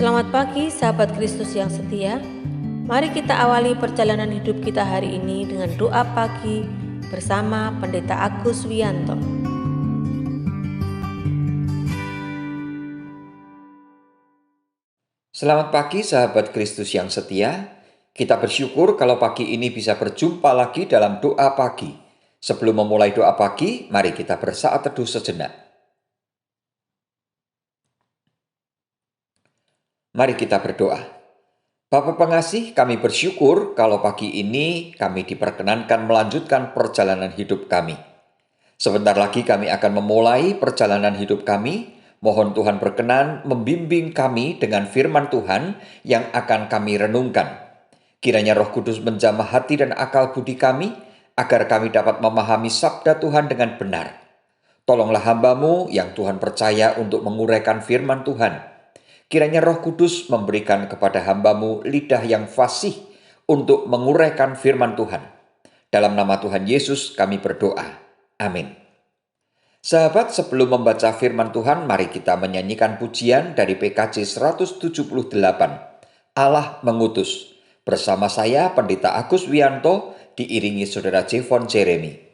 Selamat pagi sahabat Kristus yang setia. Mari kita awali perjalanan hidup kita hari ini dengan doa pagi bersama Pendeta Agus Wianto. Selamat pagi sahabat Kristus yang setia. Kita bersyukur kalau pagi ini bisa berjumpa lagi dalam doa pagi. Sebelum memulai doa pagi, mari kita bersaat teduh sejenak. Mari kita berdoa. Bapa pengasih, kami bersyukur kalau pagi ini kami diperkenankan melanjutkan perjalanan hidup kami. Sebentar lagi kami akan memulai perjalanan hidup kami. Mohon Tuhan berkenan membimbing kami dengan firman Tuhan yang akan kami renungkan. Kiranya Roh Kudus menjamah hati dan akal budi kami, agar kami dapat memahami sabda Tuhan dengan benar. Tolonglah hamba-Mu yang Tuhan percaya untuk menguraikan firman Tuhan. Kiranya Roh Kudus memberikan kepada hamba-Mu lidah yang fasih untuk menguraikan firman Tuhan. Dalam nama Tuhan Yesus kami berdoa. Amin. Sahabat, sebelum membaca firman Tuhan, mari kita menyanyikan pujian dari PKJ 178. Allah mengutus. Bersama saya, Pendeta Agus Wianto, diiringi Saudara Jevon Jeremy.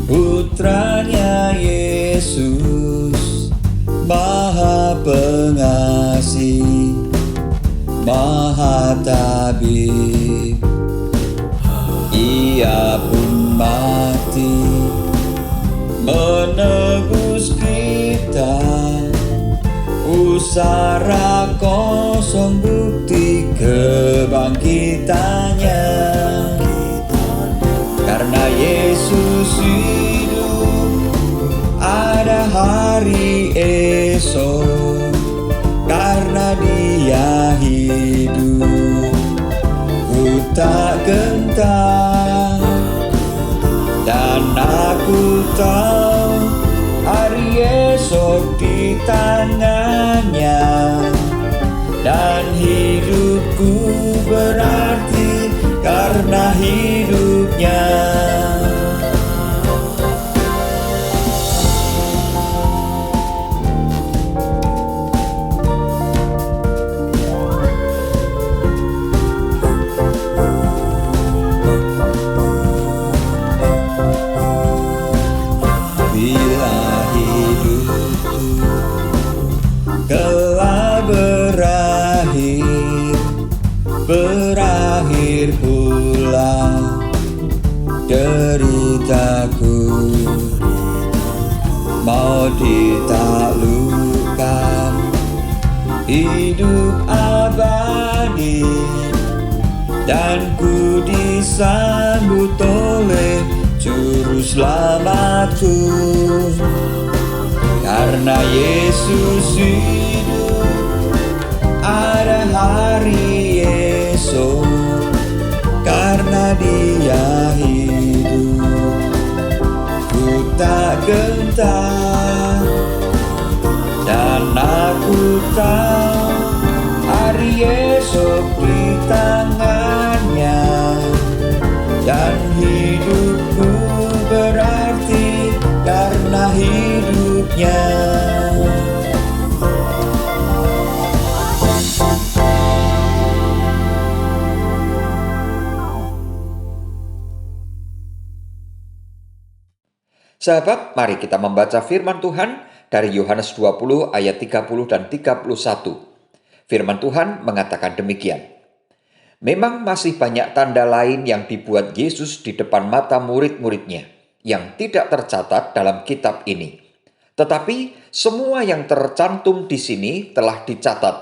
Putranya Yesus, Maha Pengasih, Maha Tabib. Ia pun mati menebus kita, pusara kosong bukti kebangkitannya. Karena Yesus hidup, ada hari esok. Karena Dia hidup, ku tak gentar. Dan aku tahu hari esok di tangannya. Dan hidupku berarti karena hidupnya. Bila hidupku telah berakhir pula deritaku, mau ditaklukkan hidup abadi, dan ku disambut oleh Juru Selamatku. Karena Yesus hidup, ada hari esok. Karena Dia hidup, ku tak gentar. Dan aku tahu hari esok di tangannya. Dan hidupku berarti karena hidupnya. Sahabat, mari kita membaca firman Tuhan dari Yohanes 20 ayat 30 dan 31. Firman Tuhan mengatakan demikian. Memang masih banyak tanda lain yang dibuat Yesus di depan mata murid-muridnya yang tidak tercatat dalam kitab ini. Tetapi semua yang tercantum di sini telah dicatat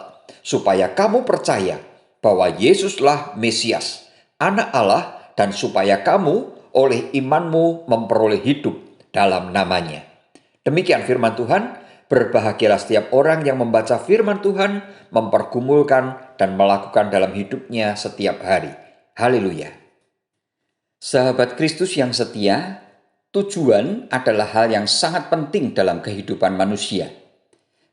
supaya kamu percaya bahwa Yesuslah Mesias, Anak Allah, dan supaya kamu oleh imanmu memperoleh hidup dalam namanya. Demikian firman Tuhan. Berbahagialah setiap orang yang membaca firman Tuhan, mempergumulkan dan melakukan dalam hidupnya setiap hari. Haleluya. Sahabat Kristus yang setia, Tujuan adalah hal yang sangat penting dalam kehidupan manusia.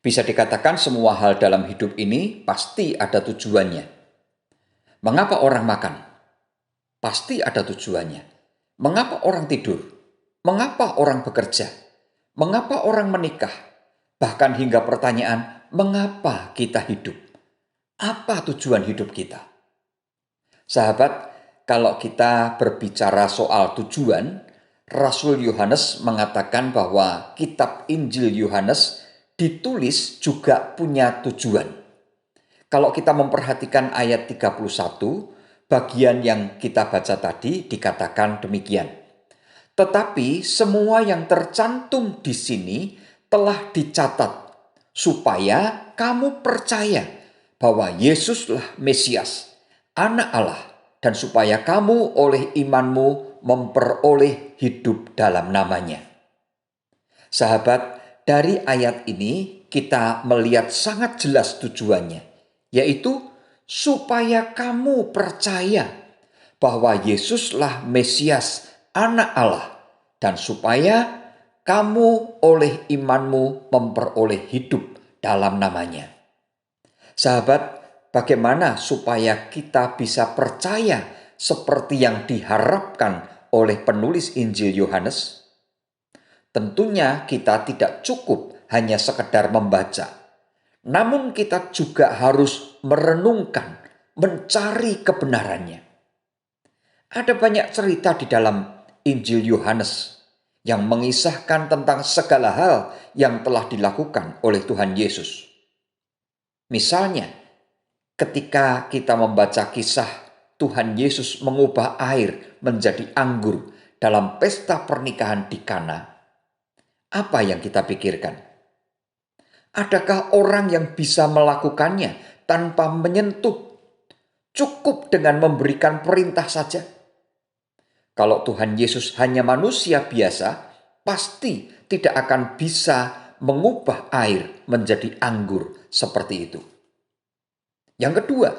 Bisa dikatakan semua hal dalam hidup ini pasti ada tujuannya. Mengapa orang makan? Pasti ada tujuannya. Mengapa orang tidur? Mengapa orang bekerja? Mengapa orang menikah? Bahkan hingga pertanyaan, mengapa kita hidup? Apa tujuan hidup kita? Sahabat, kalau kita berbicara soal tujuan, Rasul Yohanes mengatakan bahwa kitab Injil Yohanes ditulis juga punya tujuan. Kalau kita memperhatikan ayat 31, bagian yang kita baca tadi dikatakan demikian. Tetapi semua yang tercantum di sini telah dicatat supaya kamu percaya bahwa Yesuslah Mesias, Anak Allah, dan supaya kamu oleh imanmu memperoleh hidup dalam namanya. Sahabat, dari ayat ini kita melihat sangat jelas tujuannya, yaitu supaya kamu percaya bahwa Yesuslah Mesias, Anak Allah, dan supaya kamu oleh imanmu memperoleh hidup dalam namanya. Sahabat, bagaimana supaya kita bisa percaya seperti yang diharapkan oleh penulis Injil Yohanes? Tentunya kita tidak cukup hanya sekedar membaca. Namun kita juga harus merenungkan, mencari kebenarannya. Ada banyak cerita di dalam Injil Yohanes yang mengisahkan tentang segala hal yang telah dilakukan oleh Tuhan Yesus. Misalnya, ketika kita membaca kisah Tuhan Yesus mengubah air menjadi anggur dalam pesta pernikahan di Kana, apa yang kita pikirkan? Adakah orang yang bisa melakukannya tanpa menyentuh? Cukup dengan memberikan perintah saja. Kalau Tuhan Yesus hanya manusia biasa, pasti tidak akan bisa mengubah air menjadi anggur seperti itu. Yang kedua,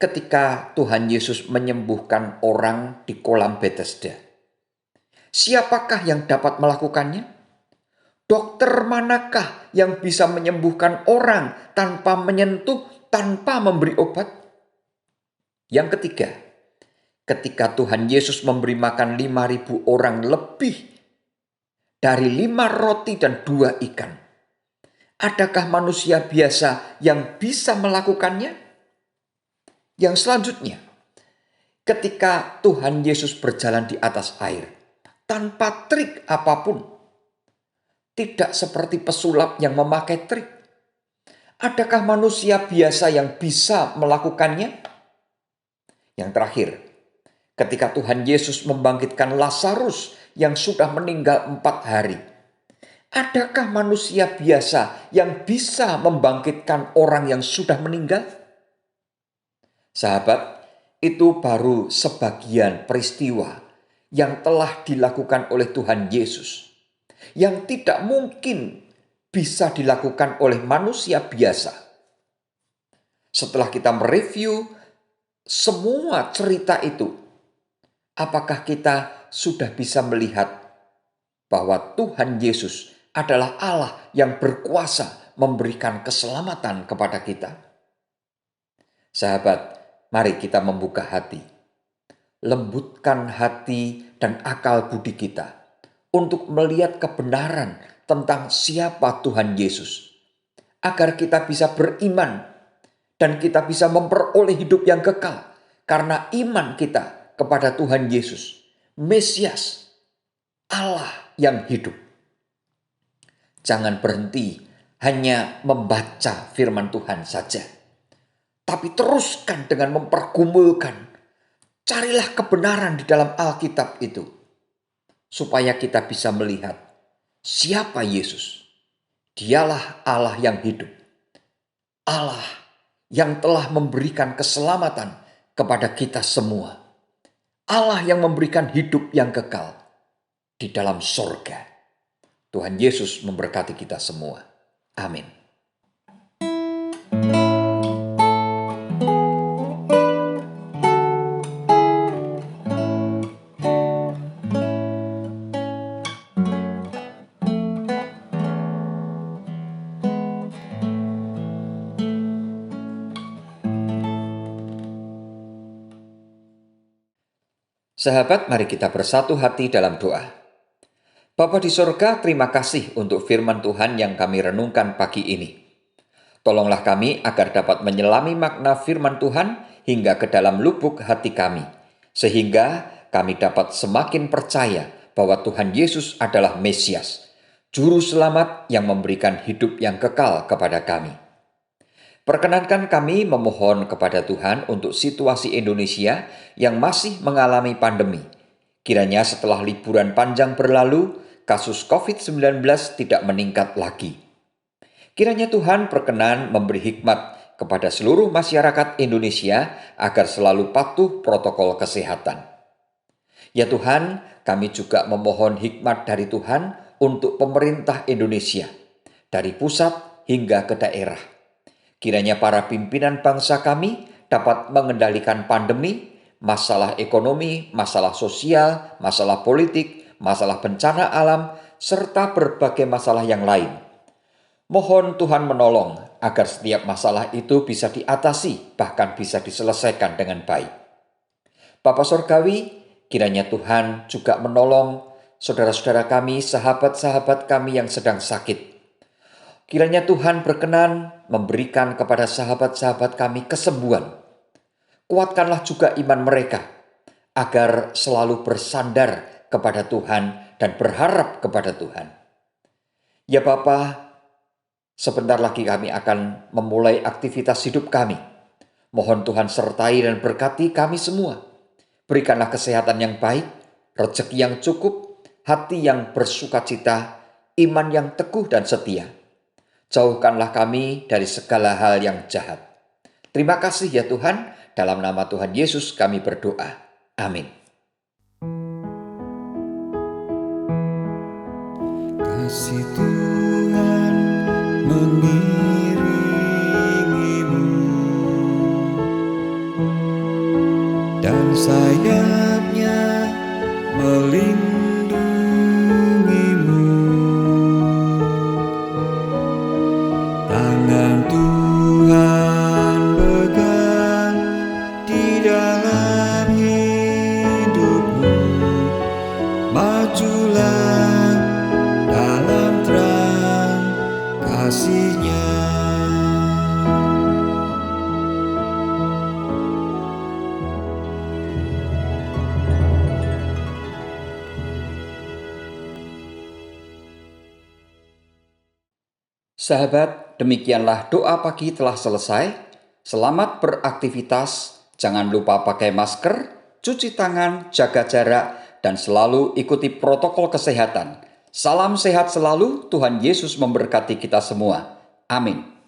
ketika Tuhan Yesus menyembuhkan orang di kolam Bethesda, siapakah yang dapat melakukannya? Dokter manakah yang bisa menyembuhkan orang tanpa menyentuh, tanpa memberi obat? Yang ketiga, ketika Tuhan Yesus memberi makan 5.000 orang lebih dari 5 roti dan 2 ikan, adakah manusia biasa yang bisa melakukannya? Yang selanjutnya, ketika Tuhan Yesus berjalan di atas air, tanpa trik apapun, tidak seperti pesulap yang memakai trik. Adakah manusia biasa yang bisa melakukannya? Yang terakhir, ketika Tuhan Yesus membangkitkan Lazarus yang sudah meninggal 4 hari, adakah manusia biasa yang bisa membangkitkan orang yang sudah meninggal? Sahabat, itu baru sebagian peristiwa yang telah dilakukan oleh Tuhan Yesus, yang tidak mungkin bisa dilakukan oleh manusia biasa. Setelah kita mereview semua cerita itu, apakah kita sudah bisa melihat bahwa Tuhan Yesus adalah Allah yang berkuasa memberikan keselamatan kepada kita? Sahabat, mari kita membuka hati, lembutkan hati dan akal budi kita untuk melihat kebenaran tentang siapa Tuhan Yesus, agar kita bisa beriman dan kita bisa memperoleh hidup yang kekal karena iman kita kepada Tuhan Yesus, Mesias, Allah yang hidup. Jangan berhenti hanya membaca firman Tuhan saja, tapi teruskan dengan mempergumulkan. Carilah kebenaran di dalam Alkitab itu, supaya kita bisa melihat siapa Yesus. Dialah Allah yang hidup, Allah yang telah memberikan keselamatan kepada kita semua, Allah yang memberikan hidup yang kekal di dalam sorga. Tuhan Yesus memberkati kita semua. Amin. Sahabat, mari kita bersatu hati dalam doa. Bapa di sorga, terima kasih untuk firman Tuhan yang kami renungkan pagi ini. Tolonglah kami agar dapat menyelami makna firman Tuhan hingga ke dalam lubuk hati kami, sehingga kami dapat semakin percaya bahwa Tuhan Yesus adalah Mesias, Juru Selamat yang memberikan hidup yang kekal kepada kami. Perkenankan kami memohon kepada Tuhan untuk situasi Indonesia yang masih mengalami pandemi. Kiranya setelah liburan panjang berlalu, kasus COVID-19 tidak meningkat lagi. Kiranya Tuhan berkenan memberi hikmat kepada seluruh masyarakat Indonesia agar selalu patuh protokol kesehatan. Ya Tuhan, kami juga memohon hikmat dari Tuhan untuk pemerintah Indonesia, dari pusat hingga ke daerah. Kiranya para pimpinan bangsa kami dapat mengendalikan pandemi, masalah ekonomi, masalah sosial, masalah politik, masalah bencana alam, serta berbagai masalah yang lain. Mohon Tuhan menolong agar setiap masalah itu bisa diatasi, bahkan bisa diselesaikan dengan baik. Bapa Sorgawi, kiranya Tuhan juga menolong saudara-saudara kami, sahabat-sahabat kami yang sedang sakit. Kiranya Tuhan berkenan memberikan kepada sahabat-sahabat kami kesembuhan. Kuatkanlah juga iman mereka agar selalu bersandar kepada Tuhan dan berharap kepada Tuhan. Ya Bapa, sebentar lagi kami akan memulai aktivitas hidup kami. Mohon Tuhan sertai dan berkati kami semua. Berikanlah kesehatan yang baik, rezeki yang cukup, hati yang bersukacita, iman yang teguh dan setia. Jauhkanlah kami dari segala hal yang jahat. Terima kasih ya Tuhan, dalam nama Tuhan Yesus kami berdoa. Amin. Kasih Tuhan mengiringimu dan sayapnya melindungimu. Tangan Tuhan pegang di dalam hidupmu. Majulah dalam terang kasih-Nya. Sahabat, demikianlah doa pagi telah selesai. Selamat beraktivitas, jangan lupa pakai masker, cuci tangan, jaga jarak, dan selalu ikuti protokol kesehatan. Salam sehat selalu, Tuhan Yesus memberkati kita semua. Amin.